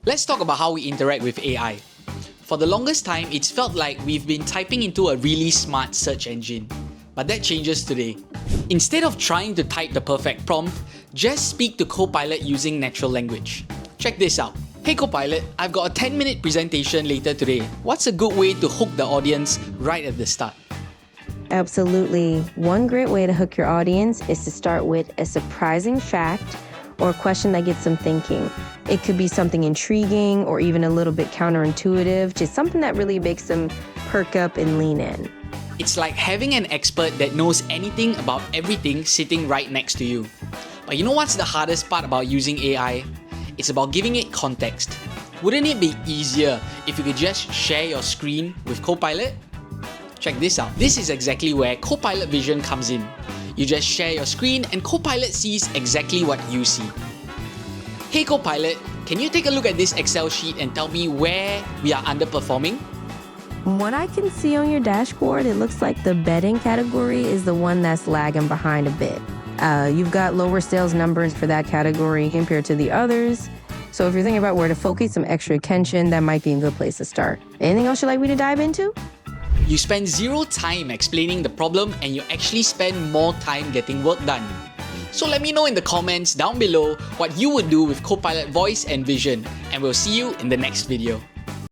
Let's talk about how we interact with AI. For the longest time, it's felt like we've been typing into a really smart search engine. But that changes today. Instead of trying to type the perfect prompt, just speak to Copilot using natural language. Check this out. Hey Copilot, I've got a 10-minute presentation later today. What's a good way to hook the audience right at the start? Absolutely. One great way to hook your audience is to start with a surprising fact or a question that gets them thinking. It could be something intriguing or even a little bit counterintuitive, just something that really makes them perk up and lean in. It's like having an expert that knows anything about everything sitting right next to you. But you know what's the hardest part about using AI? It's about giving it context. Wouldn't it be easier if you could just share your screen with Copilot? Check this out. This is exactly where Copilot Vision comes in. You just share your screen and Copilot sees exactly what you see. Hey Copilot, can you take a look at this Excel sheet and tell me where we are underperforming? What I can see on your dashboard, it looks like the bedding category is the one that's lagging behind a bit. You've got lower sales numbers for that category compared to the others. So if you're thinking about where to focus some extra attention, that might be a good place to start. Anything else you'd like me to dive into? You spend zero time explaining the problem and you actually spend more time getting work done. So let me know in the comments down below what you would do with Copilot Voice and Vision, and we'll see you in the next video.